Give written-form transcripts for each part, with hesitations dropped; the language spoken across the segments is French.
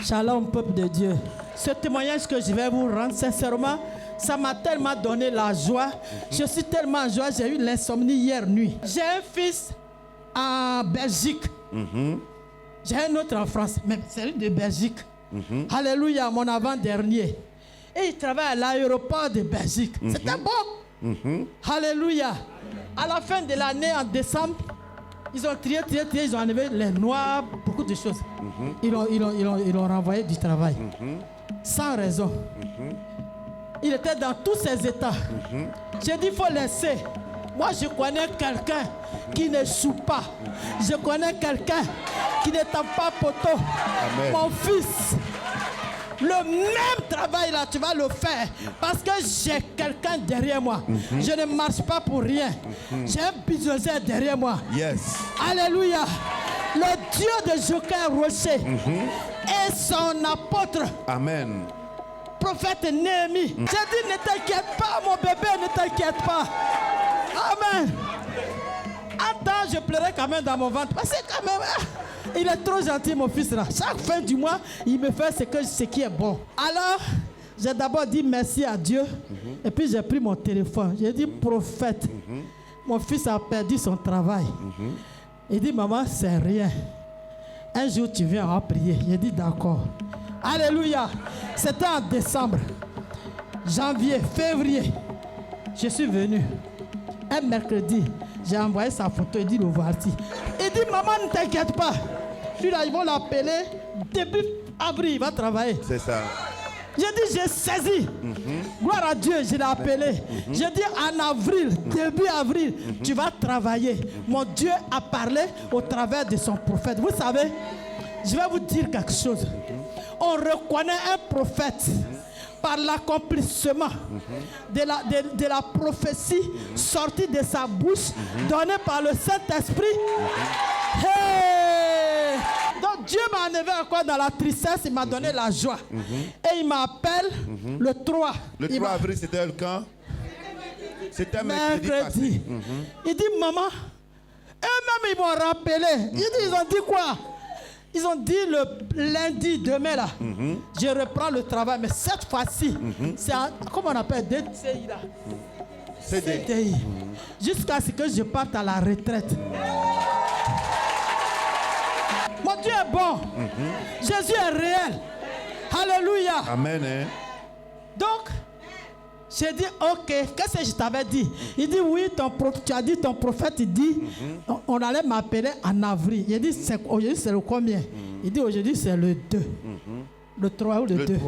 Shalom, peuple de Dieu. Ce témoignage que je vais vous rendre, sincèrement, ça m'a tellement donné la joie. Je suis tellement en joie, j'ai eu l'insomnie hier nuit. J'ai un fils en Belgique. J'ai un autre en France, mais c'est lui de Belgique. Alléluia, mon avant-dernier. Et il travaille à l'aéroport de Belgique. C'était bon. Alléluia. À la fin de l'année, en décembre, ils ont trié, ils ont enlevé les noirs, beaucoup de choses. Ils l'ont renvoyé du travail. Sans raison. Il était dans tous ses états. J'ai dit, il faut laisser. Moi, je connais quelqu'un qui ne choue pas. Je connais quelqu'un qui ne tape pas poteau. Amen. Mon fils, le même travail là, tu vas le faire. Parce que j'ai quelqu'un derrière moi. Je ne marche pas pour rien. J'ai un bulldozer derrière moi. Yes. Alléluia. Le Dieu de Joker Rocher est son apôtre. Amen. Prophète Néhémie. J'ai dit, ne t'inquiète pas, mon bébé, ne t'inquiète pas. Amen. Attends, je pleurais quand même dans mon ventre. Parce que quand même, il est trop gentil, mon fils là. Chaque fin du mois, il me fait ce qui est bon. Alors, j'ai d'abord dit merci à Dieu. Et puis j'ai pris mon téléphone. J'ai dit, prophète, mon fils a perdu son travail. Il dit, maman, c'est rien. Un jour, tu viens à prier. J'ai dit, d'accord. Alléluia. C'était en décembre. Janvier, février. Je suis venu. Un mercredi, j'ai envoyé sa photo. Il dit, le voici. Il dit, maman, ne t'inquiète pas. Puis là, ils vont l'appeler. Début avril, il va travailler. C'est ça. J'ai dit, j'ai saisi. Gloire à Dieu, je l'ai appelé. J'ai dit, en avril, début avril, tu vas travailler. Mon Dieu a parlé au travers de son prophète. Vous savez, je vais vous dire quelque chose. On reconnaît un prophète par l'accomplissement de la prophétie sortie de sa bouche, donnée par le Saint-Esprit. Hey! Donc Dieu m'a enlevé encore dans la tristesse, il m'a donné la joie. Et il m'appelle le 3. Le 3 avril, c'était quand? C'était mercredi. Il dit, maman, eux-mêmes ils m'ont rappelé. Ils ont dit quoi? Ils ont dit le lundi, demain là, je reprends le travail, mais cette fois-ci, c'est comment on appelle DCI là? CDI. Jusqu'à ce que je parte à la retraite. Mon Dieu est bon. Jésus est réel. Alléluia. Amen. Donc, j'ai dit, ok, qu'est-ce que je t'avais dit? Il dit, oui, tu as dit, ton prophète, il dit, on allait m'appeler en avril. Il dit, aujourd'hui, c'est le combien? Il dit, aujourd'hui, c'est le 2. Le 3 ou le 2?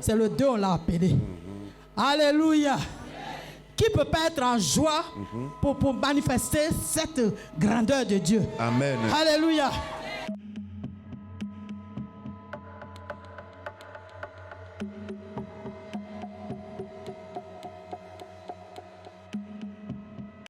C'est le 2, on l'a appelé. Alléluia. Qui ne peut pas être en joie pour manifester cette grandeur de Dieu? Amen. Alléluia.